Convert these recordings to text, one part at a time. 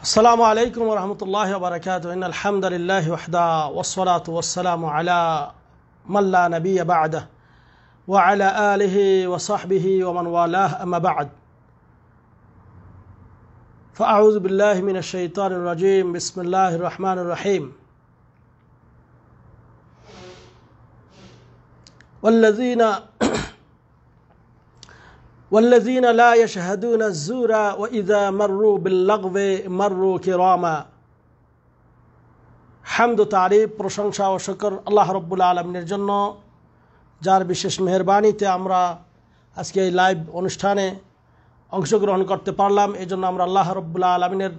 السلام عليكم ورحمة الله وبركاته. إن الحمد لله وحده والصلاة والسلام على من لا نبي بعده وعلى آله وصحبه ومن والاه أما بعد فأعوذ بالله من الشيطان الرجيم. بسم الله الرحمن الرحيم. والذين لا يشهدون الزور وإذا مروا باللغو مروا كراما. হামদ তারিফ প্রশংসা ও শুকর আল্লাহ রাব্বুল আলামিনের জন্য, যার বিশেষ মেহেরবানিতে আমরা আজকে এই লাইভ অনুষ্ঠানে অংশগ্রহণ করতে পারলাম। এই জন্য আমরা আল্লাহ রাব্বুল আলামিনের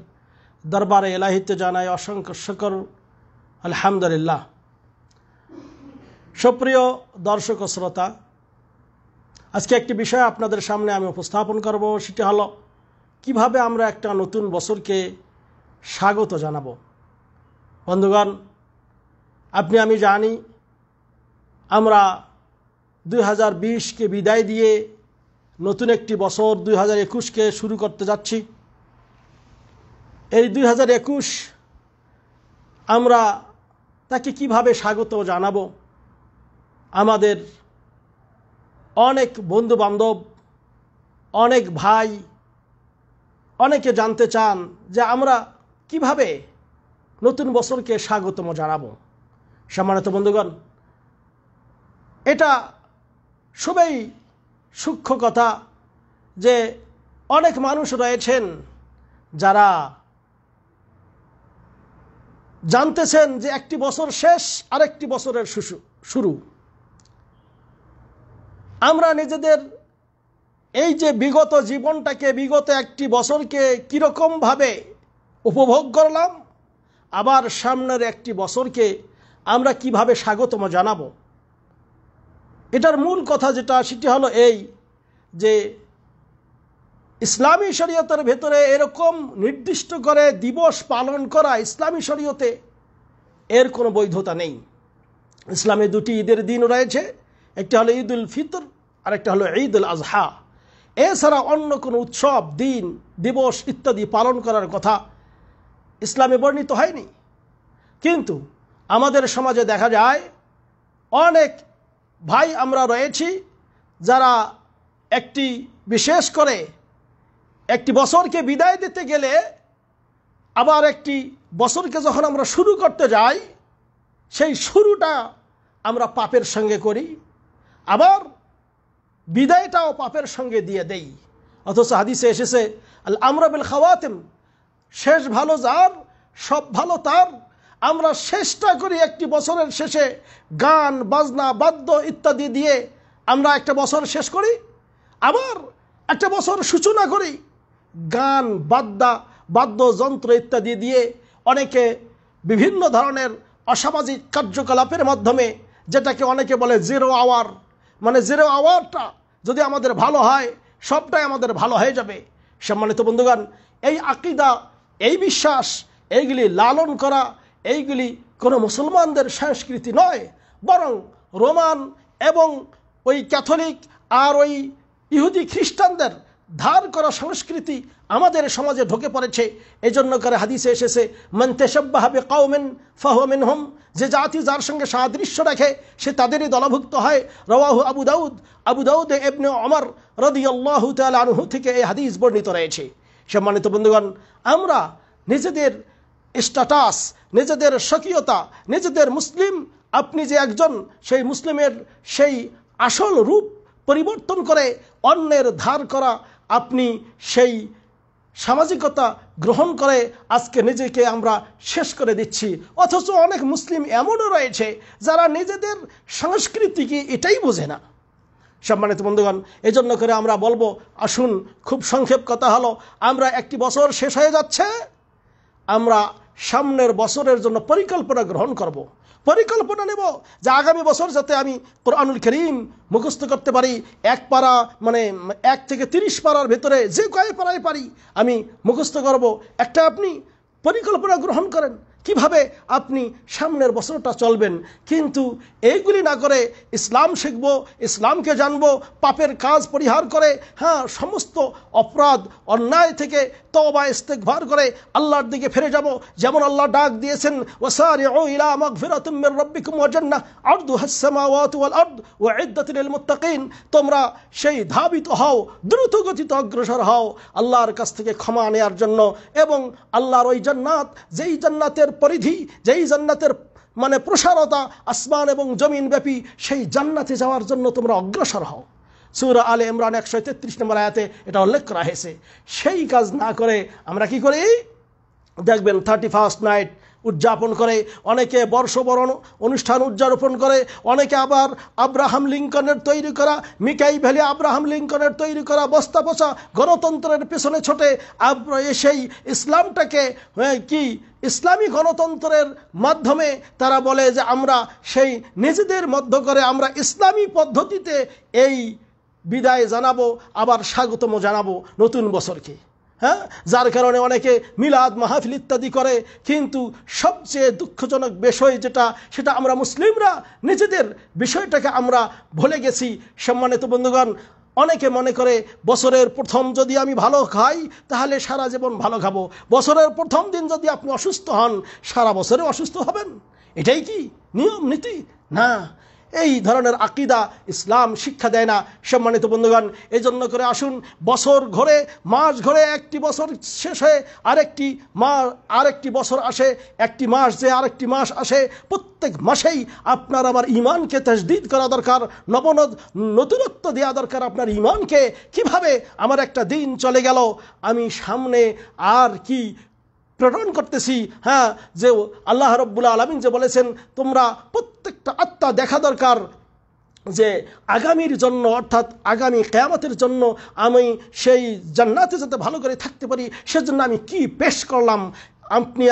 দরবারে ইলাহিতে জানাই অসংখ্য শুকর, আলহামদুলিল্লাহ। সুপ্রিয় দর্শক ও শ্রোতা, আজকে একটি বিষয় আপনাদের সামনে আমি উপস্থাপন করব। সেটি হলো কিভাবে আমরা একটা নতুন বছরকে স্বাগত জানাবো। বন্ধুগণ, আপনি আমি জানি আমরা 2020কে বিদায় দিয়ে নতুন একটি বছর 2021কে শুরু করতে যাচ্ছি। এই 2021 আমরা তাকে কিভাবে স্বাগত জানাবো? আমাদের অনেক বন্ধু বান্ধব, অনেক ভাই, অনেকে জানতে চান যে আমরা কিভাবে নতুন বছরকে স্বাগতম জানাবো। সম্মানিত বন্ধুগণ, এটা খুবই সূক্ষ্ম কথা যে অনেক মানুষ রয়েছেন যারা জানতেছেন যে একটি বছর শেষ, আরেকটি বছরের শুরু। আমরা নিজেদের এই যে বিগত জীবনটাকে, বিগত একটি বছরকে কীরকমভাবে উপভোগ করলাম, আবার সামনের একটি বছরকে আমরা কিভাবে স্বাগতম জানাবো। এটার মূল কথা যেটা, সেটি হলো এই যে ইসলামী শরীয়তের ভেতরে এরকম নির্দিষ্ট করে দিবস পালন করা ইসলামী শরীয়তে এর কোনো বৈধতা নেই। ইসলামে দুটি ঈদের দিন রয়েছে, একটা হলো ঈদ উল ফিতর আর একটা হলো ঈদ উল আজহা। এছাড়া অন্য কোনো উৎসব, দিন, দিবস ইত্যাদি পালন করার কথা ইসলামে বর্ণিত হয়নি। কিন্তু আমাদের সমাজে দেখা যায় অনেক ভাই আমরা রয়েছি যারা একটি বিশেষ করে একটি বছরকে বিদায় দিতে গেলে, আবার একটি বছরকে যখন আমরা শুরু করতে যাই, সেই শুরুটা আমরা পাপের সঙ্গে করি, আবার বিদায়টাও পাপের সঙ্গে দিয়ে দেই। অথচ হাদিসে এসেছে আল আমরা বিল খাওয়াতিম, শেষ ভালো যার সব ভালো তার। আমরা শেষটা করি একটি বছরের শেষে গান বাজনা বাদ্য ইত্যাদি দিয়ে আমরা একটা বছর শেষ করি, আবার একটা বছর সূচনা করি গান বাদ্যযন্ত্র ইত্যাদি দিয়ে। অনেকে বিভিন্ন ধরনের অসামাজিক কার্যকলাপের মাধ্যমে, যেটাকে অনেকে বলে জিরো আওয়ার, মানে জিরো আওয়ারটা যদি আমাদের ভালো হয়, সবটাই আমাদের ভালো হয়ে যাবে। সম্মানিত বন্ধুগণ, এই আকীদা, এই বিশ্বাস, এইগুলি লালন করা, এইগুলি কোনো মুসলমানদের সংস্কৃতি নয়, বরং রোমান এবং ওই ক্যাথলিক আর ওই ইহুদি খ্রিস্টানদের ধার করা সংস্কৃতি আমাদের সমাজে ঢুকে পড়েছে। এই জন্য করে হাদিসে এসেছে মান তাশাব্বাহা বিকাওমিন ফাহুয়া মিনহুম, যে জাতি যার সঙ্গে সাদৃশ্য রাখে সে তাদেরই দলভুক্ত হয়। রাওয়াহু আবু দাউদ ইবনে ওমর রাদিয়াল্লাহু তাআলা আনহু থেকে এই হাদিস বর্ণিত রয়েছে। সম্মানিত বন্ধুগণ, আমরা নিজেদের স্ট্যাটাস, নিজেদের স্বকীয়তা, নিজেদের মুসলিম, আপনি যে একজন, সেই মুসলিমের সেই আসল রূপ পরিবর্তন করে অন্যের ধার করা, আপনি সেই সামাজিকতা গ্রহণ করে আজকে নিজেকে আমরা শেষ করে দিচ্ছি। অথচ অনেক মুসলিম এমনও রয়েছে যারা নিজেদের সংস্কৃতিকে এটাই বোঝে না। সম্মানিত বন্ধুগণ, এই জন্য করে আমরা বলবো, আসুন, খুব সংক্ষেপ কথা হলো, আমরা একটি বছর শেষ হয়ে যাচ্ছে, আমরা সামনের বছরের জন্য পরিকল্পনা গ্রহণ করব। পরিকল্পনা নেব যে আগামী বছর যাতে আমি কোরআনুল কারীম মুখস্থ করতে পারি। এক পারা, মানে 1 থেকে 30 পারার ভেতরে যে কয় পারায় পারি আমি মুখস্থ করব। একটা আপনি পরিকল্পনা গ্রহণ করেন, কিভাবে আপনি সামনের বছরটা চলবেন। কিন্তু এইগুলি না করে ইসলাম শিখব, ইসলামকে জানব, পাপের কাজ পরিহার করে সমস্ত অপরাধ অন্যায় থেকে তওবা ইস্তেগফার করে আল্লাহর দিকে ফিরে যাব। যেমন আল্লাহ ডাক দিয়েছেন, ওয়াসারিউ ইলা মাগফিরাতিম মির রাব্বিকুম ওয়া জান্নাহ আরদুহাস সামাওয়াতু ওয়াল আরদ উইদ্দাত লিল মুত্তাকিন। তোমরা সেই ধাবিত হও, দ্রুত গতিতে অগ্রসর হও আল্লাহর কাছ থেকে ক্ষমা নেয়ার জন্য, এবং আল্লাহর ওই জান্নাত, যেই জান্নাতের পরিধি, যেই জান্নাতের প্রসারতা আসমান এবং জমিন ব্যাপী, সেই জান্নাতে যাওয়ার জন্য তোমরা অগ্রসর হও। সূরা আলে ইমরান 133 নম্বর আয়াতে এটা উল্লেখ করা হয়েছে। সেই কাজ না করে আমরা কি করি? দেখবেন 31st নাইট উদযাপন করে, অনেকে বর্ষবরণ অনুষ্ঠান উদযাপন করে, অনেকে আবার আব্রাহাম লিঙ্কনের তৈরি করা, মিকাই ভ্যালি আব্রাহাম লিঙ্কনের তৈরি করা বস্তা পচা গণতন্ত্রের পেছনে ছোটে সেই ইসলামটাকে ইসলামী গণতন্ত্রের মাধ্যমে তারা বলে যে আমরা সেই নিজেদের মধ্য করে আমরা ইসলামী পদ্ধতিতে এই বিদায় জানাবো, আবার স্বাগতম জানাবো নতুন বছরকে। যার কারণে অনেকে মিলাদ মাহফিল ইত্যাদি করে। কিন্তু সবচেয়ে দুঃখজনক বিষয় যেটা, সেটা আমরা মুসলিমরা নিজেদের বিষয়টাকে আমরা ভুলে গেছি। সম্মানিত বন্ধুগণ, অনেকে মনে করে বছরের প্রথম যদি আমি ভালো খাই তাহলে সারা জীবন ভালো খাবো, বছরের প্রথম দিন যদি আপনি অসুস্থ হন সারা বছরে অসুস্থ হবেন। এটাই কি নিয়ম নীতি? না, এই ধরনের আকীদা ইসলাম শিক্ষা দেয় না। সম্মানিত বন্ধুগণ, এই জন্য করে আসুন, বছর ঘরে মাস ঘরে, একটি বছর শেষ হয়ে আরেকটি বছর আসে, একটি মাস যে আরেকটি মাস আসে, প্রত্যেক মাসেই আপনার আমার ঈমানকে তাজদীদ করা দরকার, নতুনত্ব দেওয়া দরকার আপনার ঈমানকে। কিভাবে আমার একটা দিন চলে গেল, আমি সামনে আর কি প্রেরণ করতেছি। যে আল্লাহ রাব্বুল আলামিন যে বলেছেন, তোমরা প্রত্যেকটা আত্মা দেখা দরকার যে আগামীর জন্য, অর্থাৎ আগামী কিয়ামতের জন্য আমি সেই জান্নাতে যাতে ভালো করে থাকতে পারি, সেজন্য আমি কি পেশ করলাম,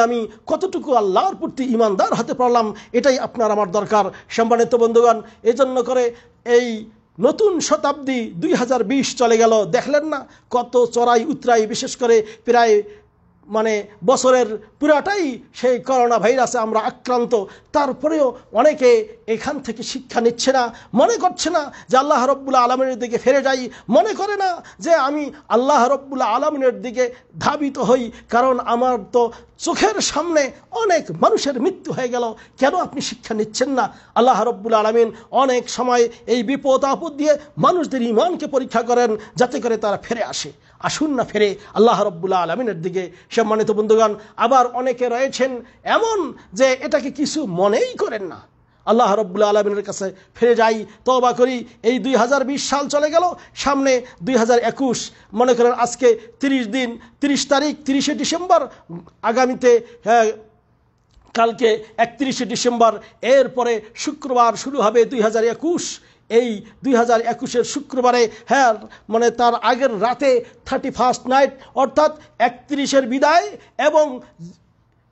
আমি কতটুকু আল্লাহর প্রতি ঈমানদার হতে পারলাম, এটাই আপনার আমার দরকার। সম্মানিত বন্ধুগণ, এই জন্য করে এই নতুন শতাব্দী 2020 চলে গেল, দেখলেন না কত চড়াই উতরাই, বিশেষ করে প্রায় বছরের পুরাটাই সেই করোনা ভাইরাসে আমরা আক্রান্ত। তারপরেও অনেকে এখান থেকে শিক্ষা নিচ্ছে না, মনে করছে না যে আল্লাহ রাব্বুল আলামিনের দিকে ফিরে যাই, মনে করে না যে আমি আল্লাহ রাব্বুল আলামিনের দিকে ধাবিত হই, কারণ আমার তো চোখের সামনে অনেক মানুষের মৃত্যু হয়ে গেল। কেন আপনি শিক্ষা নিচ্ছেন না? আল্লাহ রাব্বুল আলামিন অনেক সময় এই বিপদ আপদ দিয়ে মানুষদের ঈমানকে পরীক্ষা করেন, যাতে করে তারা ফিরে আসে। আসুন না ফিরে আল্লাহ রাব্বুল আলামিনের দিকে। সম্মানিত বন্ধুগণ, আবার অনেকে রয়েছেন এমন যে এটাকে কিছু মনেই করেন না। আল্লাহ রাব্বুল আলামিনের কাছে ফিরে যাই, তওবা করি। এই 2020 সাল চলে গেল, সামনে 2021। মনে করেন আজকে 30 তারিখ 30শে ডিসেম্বর, আগামীতে কালকে 31শে ডিসেম্বর, এরপরে শুক্রবার শুরু হবে 2021। এই 2021-এর শুক্রবারে তার আগের রাতে 31st নাইট, অর্থাৎ 31-এর বিদায়, এবং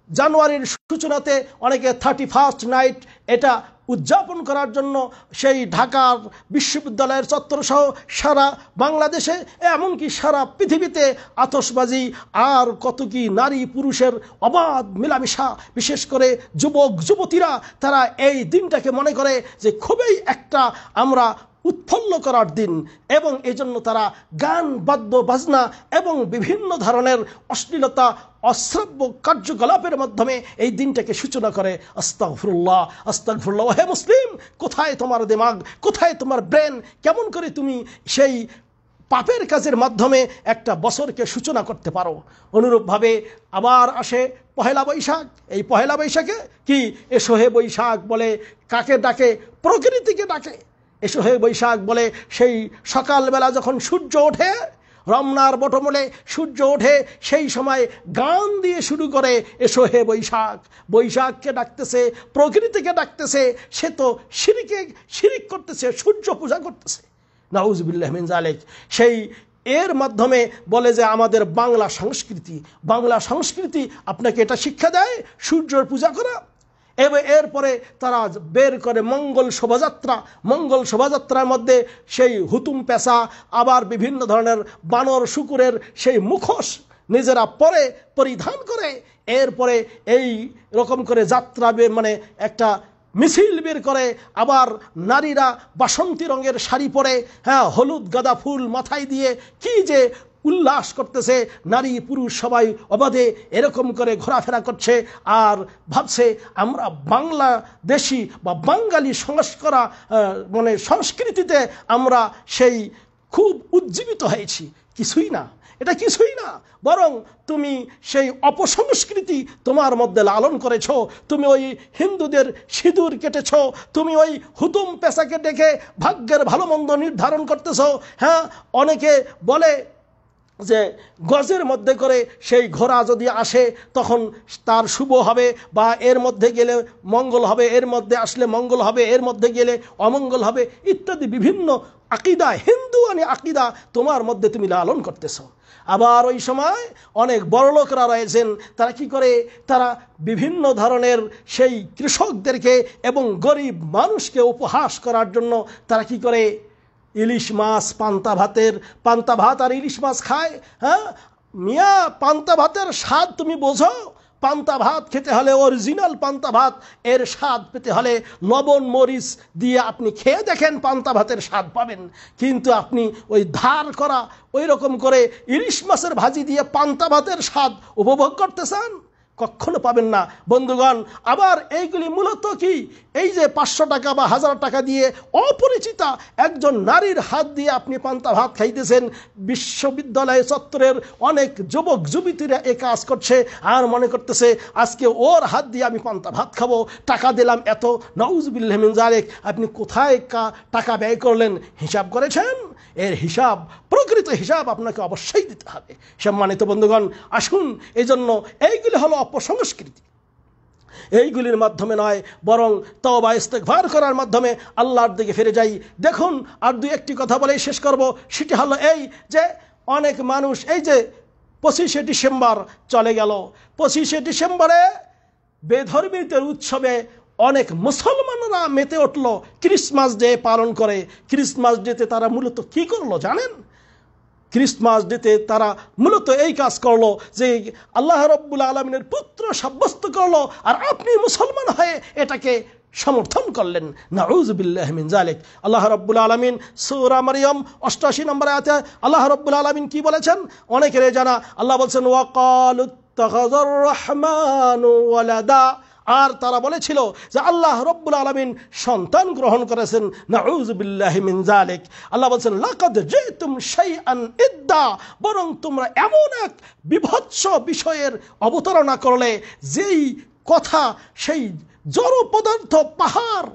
জানুয়ারির সূচনাতে অনেকে 31st নাইট এটা উদযাপন করার জন্য সেই ঢাকার বিশ্ববিদ্যালয়ের চত্বর সহ সারা বাংলাদেশে, এমনকি সারা পৃথিবীতে আতশবাজি আর কত কি নারী পুরুষের অবাধ মেলামেশা, বিশেষ করে যুবক যুবতীরা, তারা এই দিনটাকে মনে করে যে খুবই একটা আমরা উৎফুল্ল করার দিন, এবং এজন্য তারা গান বাদ্য বাজনা এবং বিভিন্ন ধরনের অশ্লীলতা অশ্রাব্য কার্যকলাপের মাধ্যমে এই দিনটাকে সূচনা করে। আস্তাগফিরুল্লাহ, আস্তাগফিরুল্লাহ। হে মুসলিম, কোথায় তোমার দিমাগ, কোথায় তোমার ব্রেন? কেমন করে তুমি সেই পাপের কাজের মাধ্যমে একটা বছরকে সূচনা করতে পারো? অনুরূপভাবে আবার আসে পহেলা বৈশাখ। এই পহেলা বৈশাখে কি এসো হে বৈশাখ বলে কাকে ডাকে? প্রকৃতিকে ডাকে। এসো হে বৈশাখ বলে সেই সকালবেলা যখন সূর্য ওঠে, রমনার বটমূলে সূর্য ওঠে, সেই সময় গান দিয়ে শুরু করে এসো হে বৈশাখ। বৈশাখকে ডাকতেছে, প্রকৃতিকে ডাকতেছে, সে তো শিরিক করতেছে, সূর্য পূজা করতেছে। নাউজুবিল্লাহ মিন যালিক। সেই এর মাধ্যমে বলে যে আমাদের বাংলা সংস্কৃতি আপনাকে এটা শিক্ষা দেয় সূর্যের পূজা করা। এরপরে তারা বের করে মঙ্গল শোভাযাত্রার মধ্যে সেই হুতুম পেশা, আবার বিভিন্ন ধরনের বানর শুকুরের সেই মুখোশ নিজেরা পরিধান করে এরপরে এই রকম করে যাত্রা মানে একটা মিছিল বের করে, আবার নারীরা বাসন্তী রঙের শাড়ি পরে, হ্যাঁ, হলুদ গাঁদা ফুল মাথায় দিয়ে কি যে উল্লাস করতেছে, নারী পুরুষ সবাই অবাধে এরকম করে ঘোরাফেরা করছে আর ভাবছে আমরা বাংলাদেশি বা বাঙালি মানে সংস্কৃতিতে আমরা সেই খুব উজ্জীবিত হয়েছি। কিছুই না, এটা কিছুই না, বরং তুমি সেই অপসংস্কৃতি তোমার মধ্যে লালন করেছ। তুমি ওই হিন্দুদের সিঁদুর কেটেছ, তুমি ওই হুতুম পেশাকে ডেকে ভাগ্যের ভালো মন্দ নির্ধারণ করতেছ। হ্যাঁ, অনেকে বলে যে গজের মধ্যে করে সেই ঘোড়া যদি আসে তখন তার শুভ হবে, বা এর মধ্যে গেলে মঙ্গল হবে, এর মধ্যে আসলে মঙ্গল হবে, এর মধ্যে গেলে অমঙ্গল হবে, ইত্যাদি বিভিন্ন আকিদা, হিন্দুয়ানি আকিদা তোমার মধ্যে তুমি লালন করতেছ। আবার ওই সময় অনেক বড় লোকরা রয়েছেন, তারা কি করে, তারা বিভিন্ন ধরনের সেই কৃষকদেরকে এবং গরিব মানুষকে উপহাস করার জন্য তারা কি করে, ইলিশ মাছ, পান্তা ভাত আর ইলিশ মাছ খায়। হ্যাঁ মিয়া, পান্তা ভাতের স্বাদ তুমি বোঝো? পান্তা ভাত খেতে হলে, অরিজিনাল পান্তা ভাত এর স্বাদ পেতে হলে লবণ মরিচ দিয়ে আপনি খেয়ে দেখেন, পান্তা ভাতের স্বাদ পাবেন। কিন্তু আপনি ওই ধার করা ওই রকম করে ইলিশ মাছের ভাজি দিয়ে পান্তা ভাতের স্বাদ উপভোগ করতে চান? কখনো পাবেন না বন্ধুগণ। আবার এইগুলি মূলত কি, এই যে 500 টাকা বা 1000 টাকা দিয়ে অপরিচিতা একজন নারীর হাত দিয়ে আপনি পান্তা ভাত খাইতেছেন। বিশ্ববিদ্যালয় চত্বরের অনেক যুবক যুবতীরা এ কাজ করছে আর মনে করতেছে আজকে ওর হাত দিয়ে আমি পান্তা ভাত খাবো, টাকা দিলাম এত। নাউজুবিল্লাহি মিন যালিক। আপনি কোথায় টাকা ব্যয় করলেন হিসাব করেছেন? এর হিসাব, প্রকৃত হিসাব আপনাকে অবশ্যই দিতে হবে। সম্মানিত বন্ধুগণ, আসুন, এই জন্য এইগুলি হলো অপসংস্কৃতি। এইগুলির মাধ্যমে নয়, বরং তওবা ইস্তেগফার করার মাধ্যমে আল্লাহর দিকে ফিরে যাই। দেখুন, আর দুই একটি কথা বলেই শেষ করব। সেটি হলো এই যে অনেক মানুষ, এই যে 25শে ডিসেম্বর চলে গেল, 25শে ডিসেম্বরে বেধর্মীদের উৎসবে অনেক মুসলমানরা মেতে উঠল, ক্রিসমাস ডে পালন করে। ক্রিসমাস ডেতে তারা মূলত কি করলো জানেন? ক্রিসমাস ডেতে তারা মূলত এই কাজ করলো যে আল্লাহ রাব্বুল আলামিনের পুত্র সাব্যস্ত করলো, আর আপনি মুসলমান হয়ে এটাকে সমর্থন করলেন। নাউযুবিল্লাহি মিন যালিক। আল্লাহ রাব্বুল আলামিন সূরা মারইয়াম 88 নম্বর আয়াতে আল্লাহ রাব্বুল আলামিন কি বলেছেন অনেকেরই জানা। আল্লাহ বলেছেন ওয়াকালু ইত্তাখাযার রাহমানু ওয়ালাদা, আর তারা বলেছিল যে আল্লাহ রাব্বুল আলামিন সন্তান গ্রহণ করেছেন। নাউযুবিল্লাহি মিন যালিক। আল্লাহ বলেন লাকাদ জিতুম শাইআন ইদ্দা, বরং তোমরা এমন এক বিভৎস বিষয়ের অবতারণা করলে যেই কথা সেই জড় পদার্থ, পাহাড়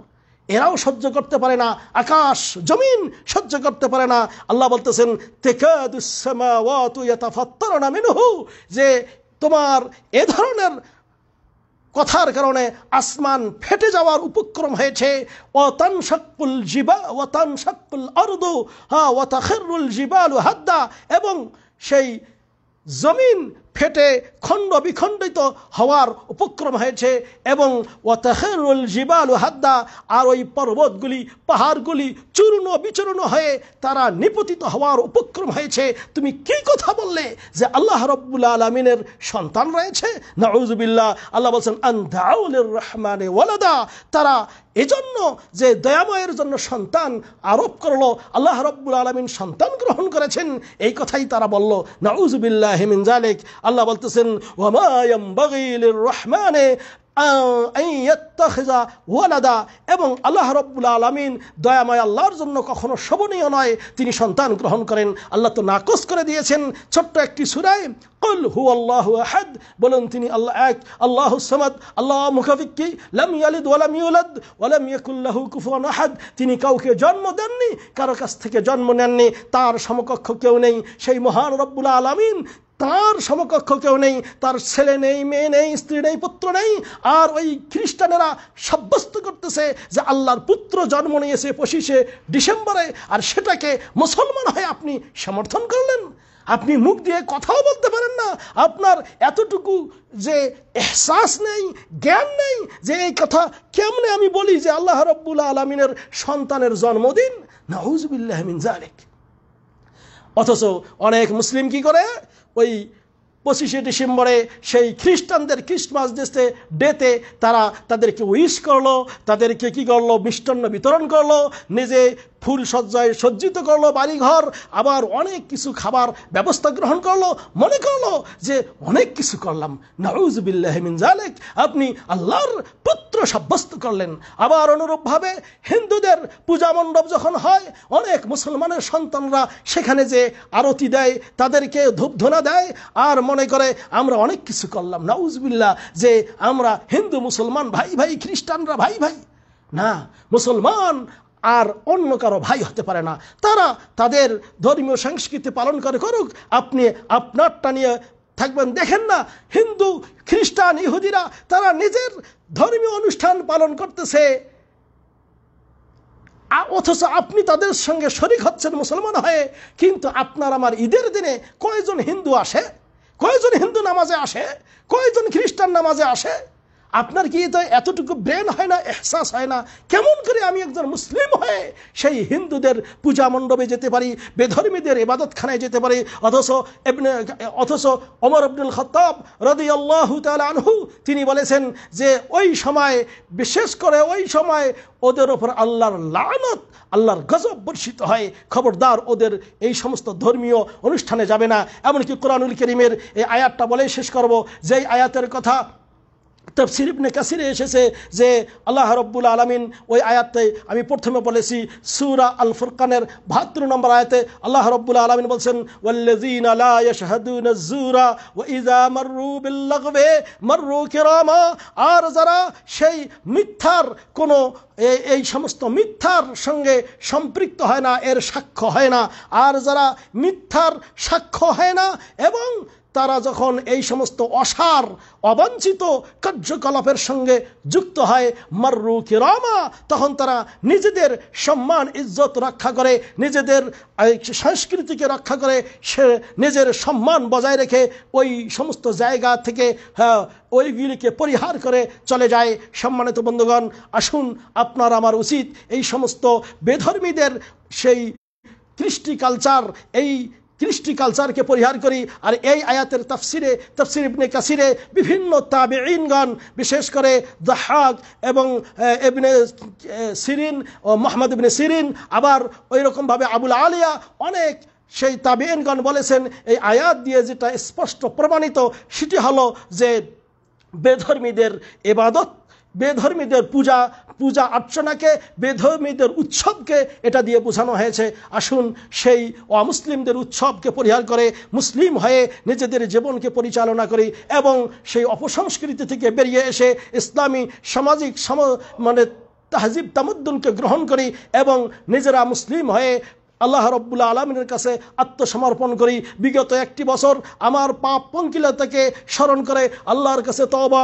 এরাও সহ্য করতে পারে না, আকাশ জমিন সহ্য করতে পারে না। আল্লাহ বলতেছেন তাকাদুস সামাওয়াতু ইয়াতাফাত্তারনা মিনহু, যে তোমার এ ধরনের কথার কারণে আসমান ফেটে যাওয়ার উপক্রম হয়েছে। ওয়াতানশাক্কুল আরদু ওয়াতাখিরুল জিবালু হাদ্দা, এবং সেই জমিন ফেটে খণ্ড বিখণ্ডিত হওয়ার উপক্রম হয়েছে। এবং ওয়াতাখিরুল জিবালু হাদ্দা, আর ওই পর্বতগুলি, পাহাড়গুলি চূর্ণ বিচূর্ণ হয়ে তারা নিপতিত হওয়ার উপক্রম হয়েছে। তুমি কি কথা বললে যে আল্লাহ রাব্বুল আলামিনের সন্তান রয়েছে? নাউযুবিল্লাহ। আল্লাহ বলেন আন দাউ লিররহমানি ওয়ালাদা, তারা এজন্য যে দয়াময়ের জন্য সন্তান আরোপ করলো, আল্লাহ রাব্বুল আলামিন সন্তান গ্রহণ করেছেন, এই কথাই তারা বলল। নাউযুবিল্লাহি মিন যালিক। আল্লাহ বলতেছেন ওয়ামা ইয়ানবাগি লিররহমানি আন ইয়াত্তাখিযা ওয়ালাদা, এবং আল্লাহ রাব্বুল আলামিন দয়াময় আল্লাহর জন্য কখনো শোভনীয় নয় তিনি সন্তান গ্রহণ করেন। আল্লাহ তো নাকচ করে দিয়েছেন ছোট্ট একটি সূরায়, কুল হুয়াল্লাহু আহাদ, বলুন তিনি আল্লাহ এক, আল্লাহুস সামাদ, আল্লাহ মুখাফিক্কি, লাম ইয়ালিদ ওয়া লাম ইউলাদ ওয়া লাম ইয়াকুল লাহু কুফুয়ান আহাদ। তিনি কাউকে জন্ম দেননি, কারো কাছ থেকে জন্ম নেননি, তার সমকক্ষ কেউ নেই। সেই মহান রব্বুল আলামিন, তার সমকক্ষ কেউ নেই, তার ছেলে নেই, মেয়ে নেই, স্ত্রী নেই, পুত্র নেই। আর ওই খ্রিস্টানেরা সাব্যস্ত করতেছে যে আল্লাহর পুত্র জন্ম নিয়েছে 25শে ডিসেম্বরে, আর সেটাকে মুসলমান হয়ে আপনি সমর্থন করলেন। আপনি মুখ দিয়ে কথাও বলতে পারেন না, আপনার এতটুকু যে এহসাস নেই, জ্ঞান নেই যে এই কথা কেমনে আমি বলি যে আল্লাহ রাব্বুল আলামিনের সন্তানের জন্মদিন। নাউযুবিল্লাহি মিন যালিক। অথচ অনেক মুসলিম কি করে, ওই 25শে ডিসেম্বরে সেই খ্রিস্টানদের ক্রিসমাস ডেতে তারা তাদেরকে উইশ করলো, তাদেরকে কি করলো, মিষ্টান্ন বিতরণ করলো, নিজে ফুল সজ্জায় সজ্জিত করলো বাড়িঘর, আবার অনেক কিছু খাবার ব্যবস্থা গ্রহণ করলো, মনে করলো যে অনেক কিছু করলাম। নাউযুবিল্লাহি মিন যালিক, আপনি আল্লাহর পুত্র সাব্যস্ত করলেন। আবার অনুরূপভাবে হিন্দুদের পূজা মণ্ডপ যখন হয়, অনেক মুসলমানের সন্তানরা সেখানে যে আরতি দেয়, তাদেরকে ধূপধুনা দেয়, আর মনে করে আমরা অনেক কিছু করলাম। নাউযুবিল্লাহ, যে আমরা হিন্দু মুসলমান ভাই ভাই, খ্রিস্টানরা ভাই ভাই। না, মুসলমান আর অন্য কারো ভাই হতে পারে না। তারা তাদের ধর্মীয় সংস্কৃতি পালন করে করুক, আপনি আপনারটা নিয়ে থাকবেন। দেখেন না, হিন্দু, খ্রিস্টান, ইহুদিরা তারা নিজের ধর্মীয় অনুষ্ঠান পালন করতেছে, অথচ আপনি তাদের সঙ্গে শরীক হচ্ছেন মুসলমান হয়ে। কিন্তু আপনার আমার ঈদের দিনে কয়জন হিন্দু আসে, কয়জন হিন্দু নামাজে আসে, কয়জন খ্রিস্টান নামাজে আসে? আপনার কি তো এতটুকু ব্রেন হয় না, এহসাস হয় না? কেমন করে আমি একজন মুসলিম হয়ে সেই হিন্দুদের পূজা মণ্ডপে যেতে পারি, বেধর্মীদের ইবাদতখানায় যেতে পারি? অথচ ওমর ইবনুল খাত্তাব রাদিয়াল্লাহু তাআলা আনহু তিনি বলেছেন যে ওই সময়, বিশেষ করে ওই সময় ওদের ওপর আল্লাহর লানত, আল্লাহর গজব বর্ষিত হয়। খবরদার, ওদের এই সমস্ত ধর্মীয় অনুষ্ঠানে যাবে না। এমনকি কোরআনুল কারীমের এই আয়াতটা বলে শেষ করব, যেই আয়াতের কথা তাফসীর ইবনে কাসিরে এসেছে, যে আল্লাহ রাব্বুল আলামিন ওই আয়াতে আমি প্রথমে বলেছি, সূরা আল ফুরকানের ৭২ নম্বর আয়াতে আল্লাহ রাব্বুল আলামিন বলছেন, ওয়াল্লাযীনা লা ইয়াশহাদুনা যুরা ওয়া ইযা মাররু বিল লাগবি মাররু কিরামা। আর যারা সেই মিথ্যার কোনো এই সমস্ত মিথ্যার সঙ্গে সম্পৃক্ত হয় না, এর সাক্ষ্য হয় না, আর যারা মিথ্যার সাক্ষ্য হয় না এবং তারা যখন এই সমস্ত অসার অবাঞ্ছিত কার্যকলাপের সঙ্গে যুক্ত হয়, মাররু কিরামা, তখন তারা নিজেদের সম্মান ইজ্জত রক্ষা করে, নিজেদের সংস্কৃতিকে রক্ষা করে, সে নিজের সম্মান বজায় রেখে ওই সমস্ত জায়গা থেকে ওইগুলিকে পরিহার করে চলে যায়। সম্মানিত বন্ধুগণ, আসুন আপনার আমার উচিত এই সমস্ত বেধর্মীদের সেই কৃষ্টি কালচারকে পরিহার করি। আর এই আয়াতের তাফসীর ইবনে কাসিরে বিভিন্ন তাবেঈনগণ, বিশেষ করে যাহাক এবং ইবনে সিরিন ও মুহাম্মদ ইবনে সিরিন, আবার ওই রকমভাবে আবুল আলিয়া, অনেক সেই তাবেঈনগণ বলেছেন এই আয়াত দিয়ে যেটা স্পষ্ট প্রমাণিত, সেটি হলো যে বেধর্মীদের ইবাদত, বেধর্মীদের পূজা অর্চনাকে, বেধর্মীদের উৎসবকে এটা দিয়ে বোঝানো হয়েছে। আসুন সেই অমুসলিমদের উৎসবকে পরিহার করে মুসলিম হয়ে নিজেদের জীবনকে পরিচালনা করি এবং সেই অপসংস্কৃতি থেকে বেরিয়ে এসে ইসলামী সামাজিক মানে তাহজিব তামাদ্দুনকে গ্রহণ করি এবং নিজেরা মুসলিম হয়ে আল্লাহ রাব্বুল আলামিনের কাছে আত্মসমর্পণ করি। বিগত একটি বছর আমার পাপ পঙ্কিলতাকে স্মরণ করে আল্লাহর কাছে তওবা,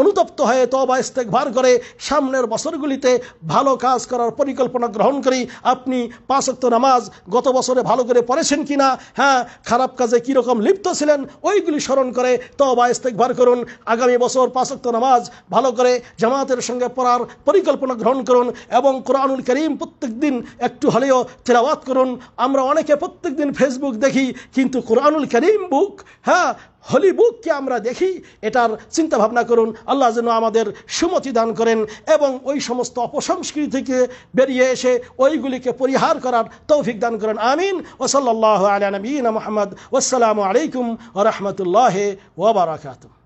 অনুতপ্ত হয়ে তওবা ইস্তেগফার করে সামনের বছরগুলিতে ভালো কাজ করার পরিকল্পনা গ্রহণ করি। আপনি 5 ওয়াক্ত নামাজ গত বছরে ভালো করে পড়েছেন কিনা, হ্যাঁ, খারাপ কাজে কীরকম লিপ্ত ছিলেন, ওইগুলি স্মরণ করে তওবা ইস্তেগফার করুন। আগামী বছর 5 ওয়াক্ত নামাজ ভালো করে জামাতের সঙ্গে পড়ার পরিকল্পনা গ্রহণ করুন এবং কোরআনুল কারীম প্রত্যেক দিন একটু হলেও তেলাওয়াত করুন। আমরা অনেকে প্রত্যেক দিন ফেসবুক দেখি, কিন্তু কোরআনুল কারীম বুক, হ্যাঁ, হলি বুককে আমরা দেখি। এটার চিন্তা ভাবনা করুন। আল্লাহ যেন আমাদের সুমতি দান করেন এবং ওই সমস্ত অপসংস্কৃতি থেকে বেরিয়ে এসে ওইগুলিকে পরিহার করার তৌফিক দান করেন। আমিন। ওয়া সাল্লাল্লাহু আলা নবিয়িনা মুহাম্মদ। ওয়াসসালামু আলাইকুম ওয়া রাহমাতুল্লাহি ওয়া বারাকাতুহু।